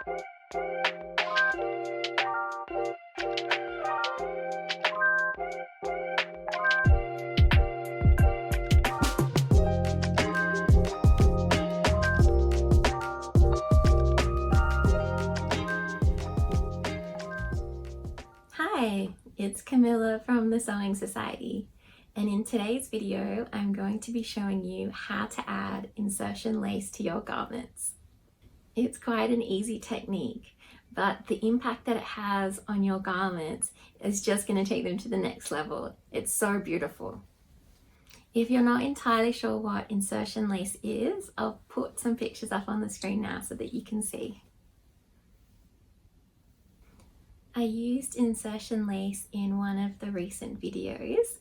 Hi, it's Camilla from the Sewing Society, and in today's video I'm going to be showing you how to add insertion lace to your garments. It's quite an easy technique, but the impact that it has on your garments is just going to take them to the next level. It's so beautiful. If you're not entirely sure what insertion lace is, I'll put some pictures up on the screen now so that you can see. I used insertion lace in one of the recent videos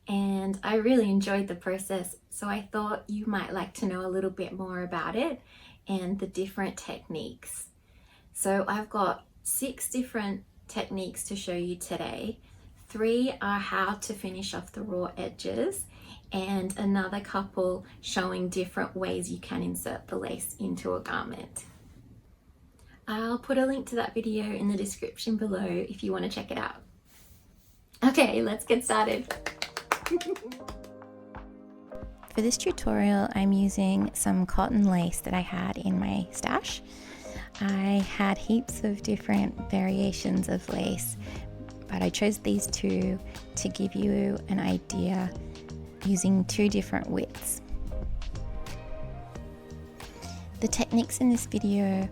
and I really enjoyed the process, so I thought you might like to know a little bit more about it and the different techniques. So I've got 6 different techniques to show you today. 3 are how to finish off the raw edges and another couple showing different ways you can insert the lace into a garment. I'll put a link to that video in the description below if you want to check it out. Okay, let's get started. For this tutorial, I'm using some cotton lace that I had in my stash. I had heaps of different variations of lace, but I chose these 2 to give you an idea using 2 different widths. The techniques in this video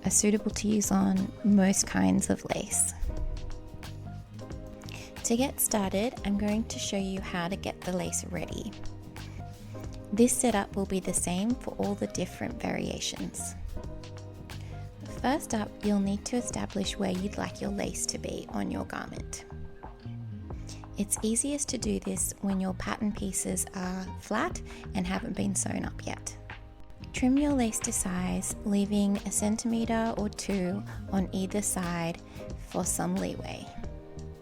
are suitable to use on most kinds of lace. To get started, I'm going to show you how to get the lace ready. This setup will be the same for all the different variations. First up, you'll need to establish where you'd like your lace to be on your garment. It's easiest to do this when your pattern pieces are flat and haven't been sewn up yet. Trim your lace to size, leaving 1 centimeter or 2 on either side for some leeway.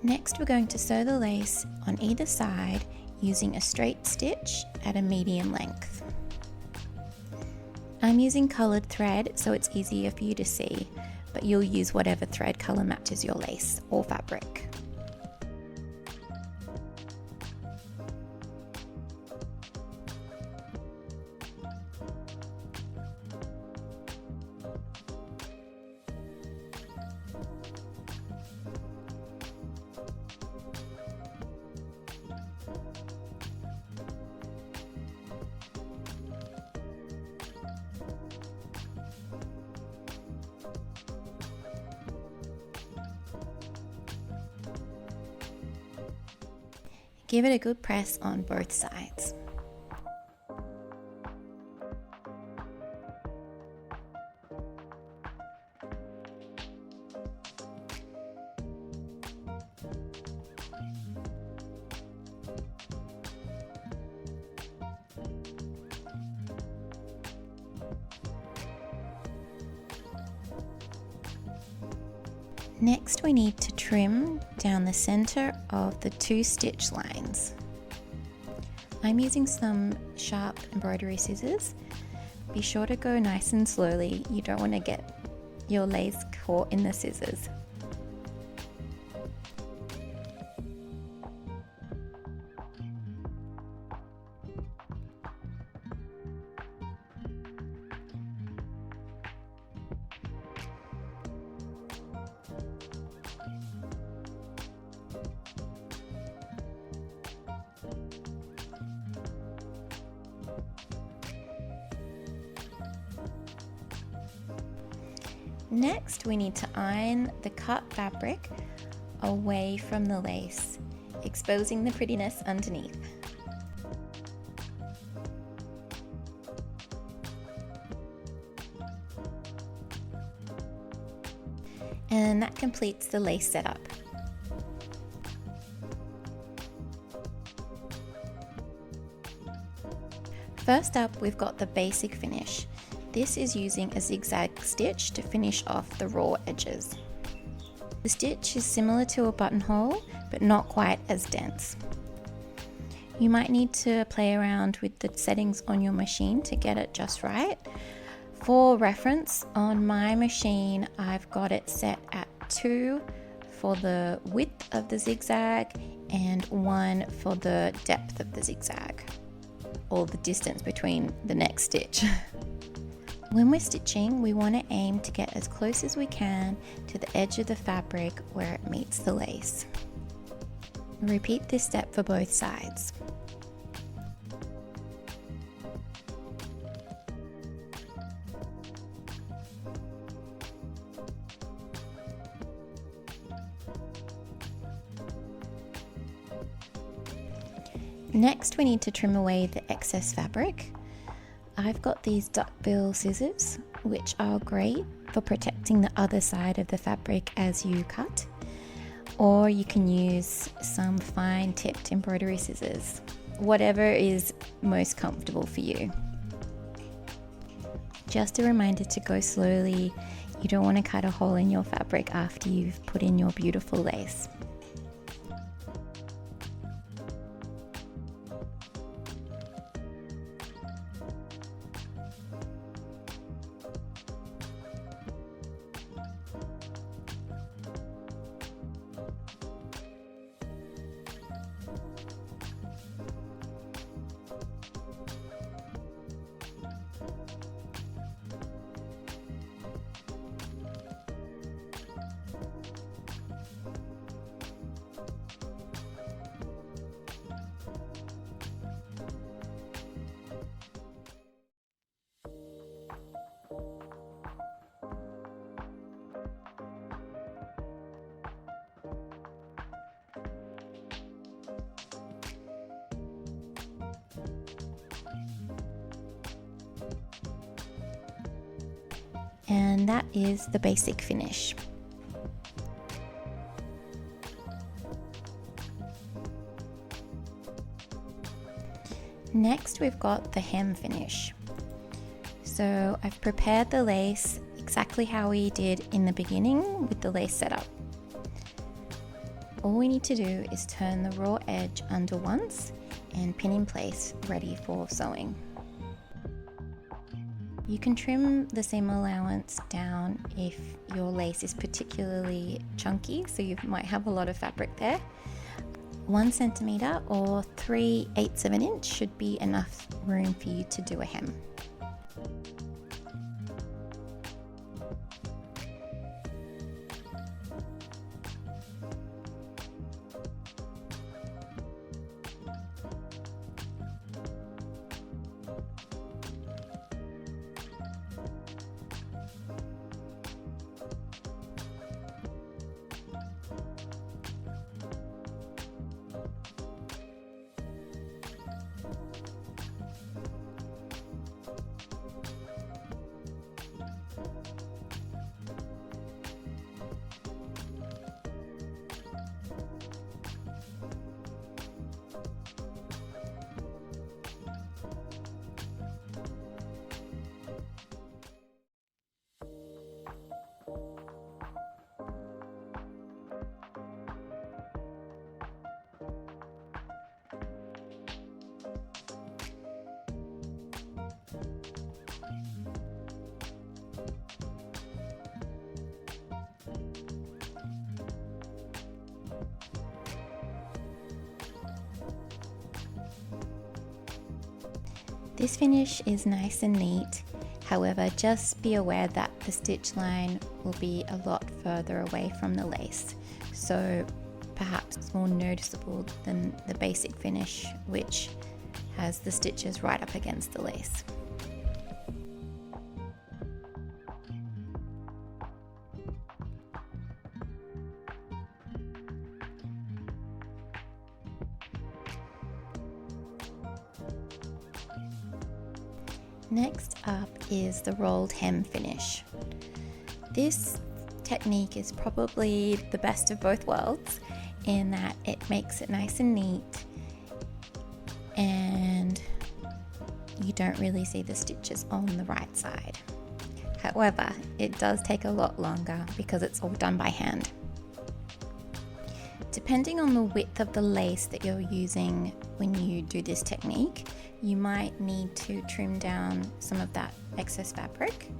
Next, we're going to sew the lace on either side using a straight stitch at a medium length. I'm using colored thread so it's easier for you to see, but you'll use whatever thread color matches your lace or fabric. Give it a good press on both sides. Next, we need to trim down the center of the 2 stitch lines. I'm using some sharp embroidery scissors. Be sure to go nice and slowly. You don't want to get your lace caught in the scissors. Next, we need to iron the cut fabric away from the lace, exposing the prettiness underneath. And that completes the lace setup. First up, we've got the basic finish. This is using a zigzag stitch to finish off the raw edges. The stitch is similar to a buttonhole, but not quite as dense. You might need to play around with the settings on your machine to get it just right. For reference, on my machine, I've got it set at 2 for the width of the zigzag and 1 for the depth of the zigzag, or the distance between the next stitch. When we're stitching, we want to aim to get as close as we can to the edge of the fabric where it meets the lace. Repeat this step for both sides. Next, we need to trim away the excess fabric. I've got these duckbill scissors, which are great for protecting the other side of the fabric as you cut, or you can use some fine tipped embroidery scissors, whatever is most comfortable for you. Just a reminder to go slowly. You don't want to cut a hole in your fabric after you've put in your beautiful lace. And that is the basic finish. Next, we've got the hem finish. So I've prepared the lace exactly how we did in the beginning with the lace setup. All we need to do is turn the raw edge under once and pin in place, ready for sewing. You can trim the seam allowance down if your lace is particularly chunky, so you might have a lot of fabric there. 1 centimeter or 3/8 of an inch should be enough room for you to do a hem. This finish is nice and neat, however just be aware that the stitch line will be a lot further away from the lace, so perhaps it's more noticeable than the basic finish, which has the stitches right up against the lace. Next up is the rolled hem finish. This technique is probably the best of both worlds in that it makes it nice and neat and you don't really see the stitches on the right side. However, it does take a lot longer because it's all done by hand. Depending on the width of the lace that you're using when you do this technique, you might need to trim down some of that excess fabric,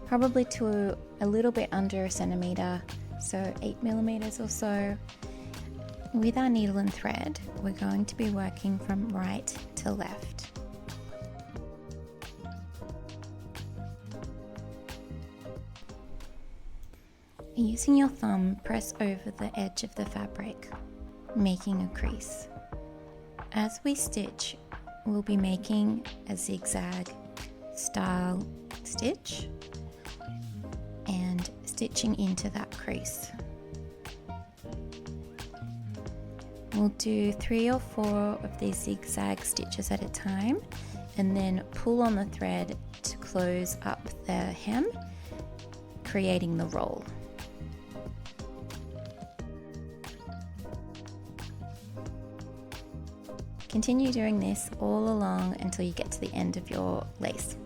probably to a little bit under a centimetre, so 8 millimeters or so. With our needle and thread, we're going to be working from right to left. Using your thumb, press over the edge of the fabric, making a crease. As we stitch, we'll be making a zigzag style stitch and stitching into that crease. We'll do 3 or 4 of these zigzag stitches at a time and then pull on the thread to close up the hem, creating the roll. Continue doing this all along until you get to the end of your lace.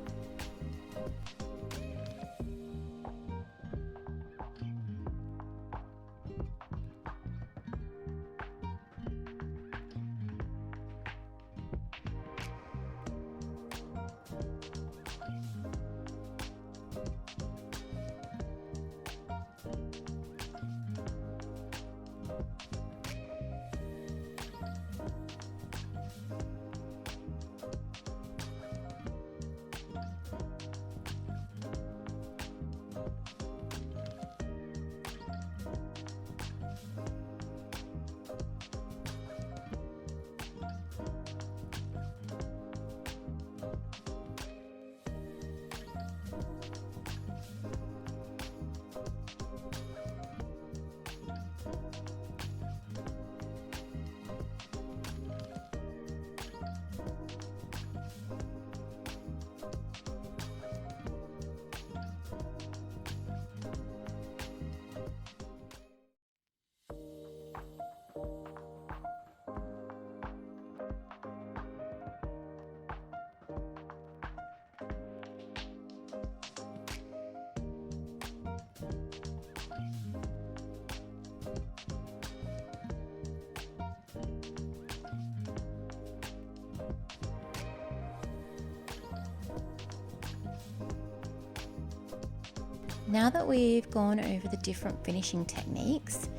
Now that we've gone over the different finishing techniques,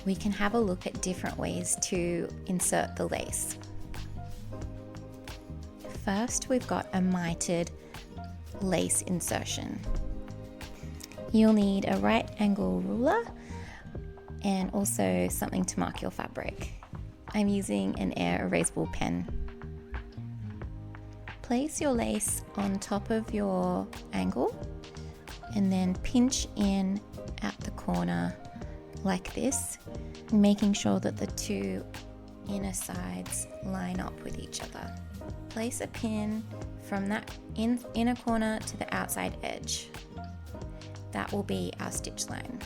we can have a look at different ways to insert the lace. First, we've got a mitered lace insertion. You'll need a right angle ruler and also something to mark your fabric. I'm using an air erasable pen. Place your lace on top of your angle and then pinch in at the corner like this, making sure that the 2 inner sides line up with each other. Place a pin from that inner corner to the outside edge. That will be our stitch line.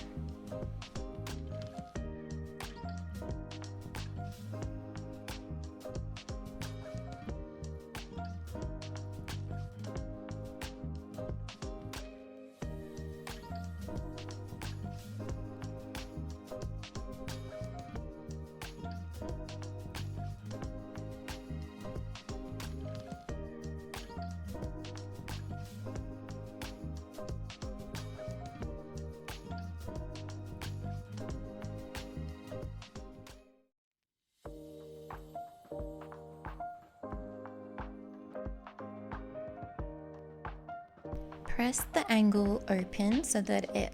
Press the angle open so that it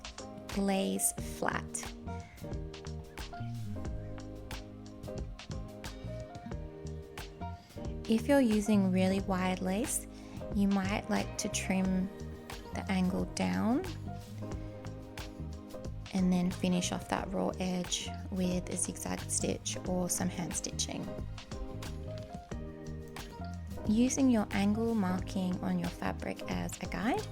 lays flat. If you're using really wide lace, you might like to trim the angle down and then finish off that raw edge with a zigzag stitch or some hand stitching. Using your angle marking on your fabric as a guide,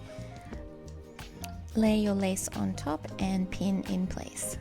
lay your lace on top and pin in place.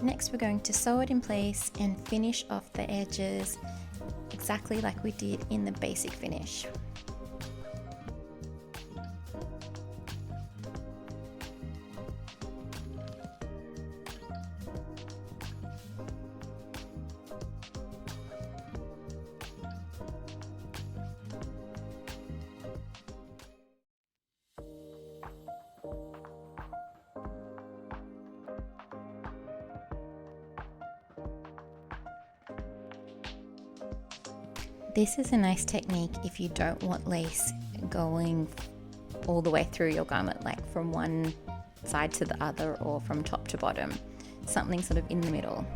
Next, we're going to sew it in place and finish off the edges exactly like we did in the basic finish. This is a nice technique if you don't want lace going all the way through your garment, like from one side to the other or from top to bottom, something sort of in the middle.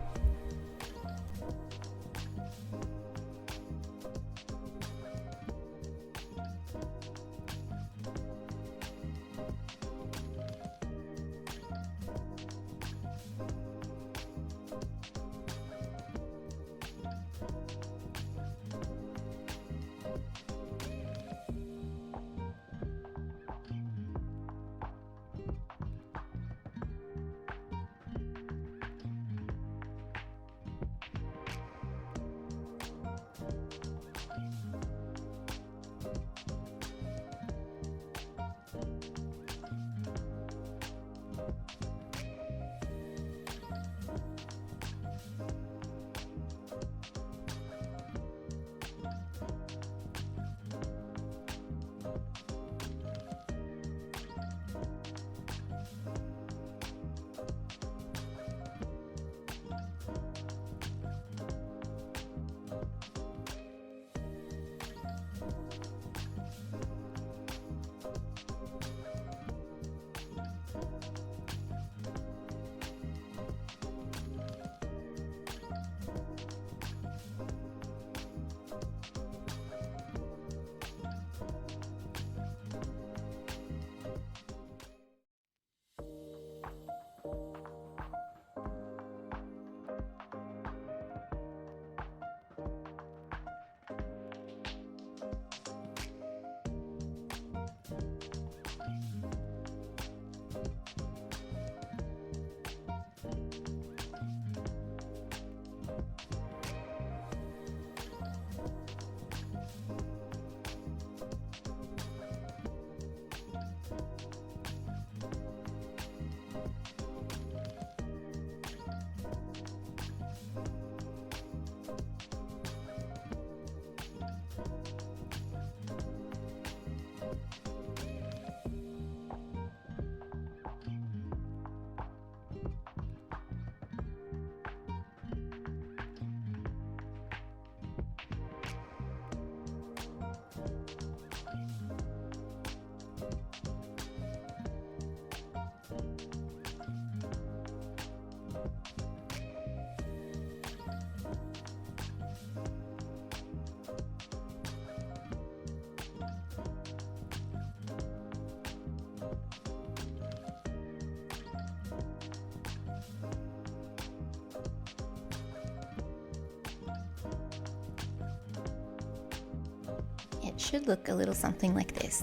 It should look a little something like this.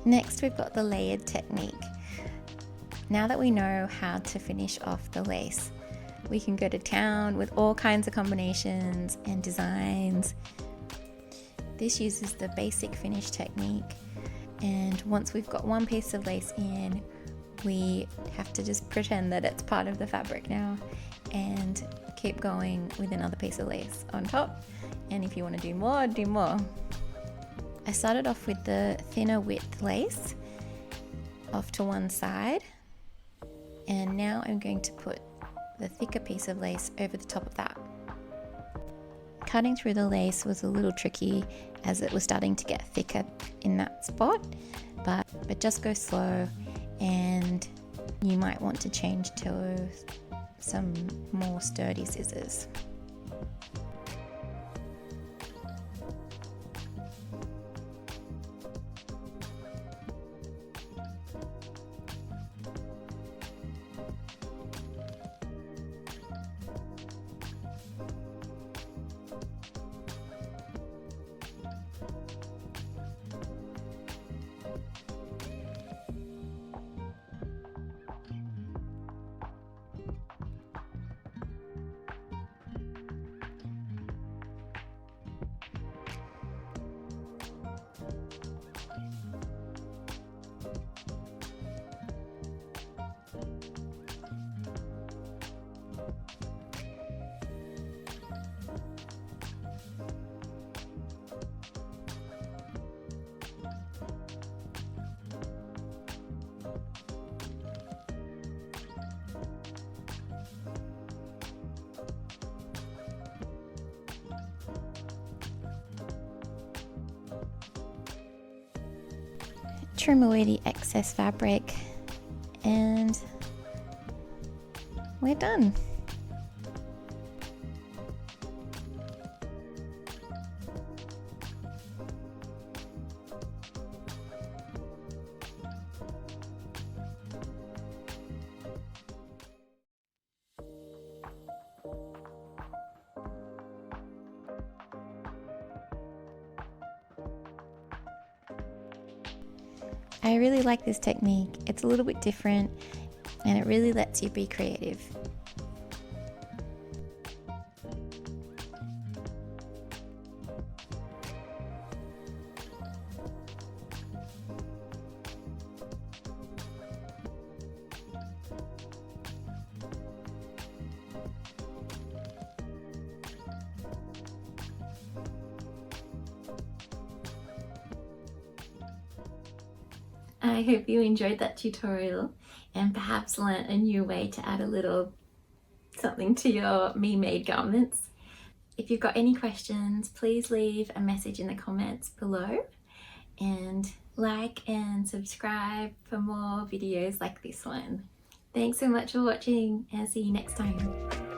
Next, we've got the layered technique. Now that we know how to finish off the lace, we can go to town with all kinds of combinations and designs. This uses the basic finish technique, and once we've got one piece of lace in, we have to just pretend that it's part of the fabric now and keep going with another piece of lace on top. And if you want to do more, do more. I started off with the thinner width lace off to one side, and now I'm going to put the thicker piece of lace over the top of that. Cutting through the lace was a little tricky as it was starting to get thicker in that spot, but just go slow, and you might want to change to some more sturdy scissors. Trim away the excess fabric, and we're done. I really like this technique. It's a little bit different and it really lets you be creative. I hope you enjoyed that tutorial and perhaps learnt a new way to add a little something to your me-made garments. If you've got any questions, please leave a message in the comments below, and like and subscribe for more videos like this one. Thanks so much for watching, and see you next time.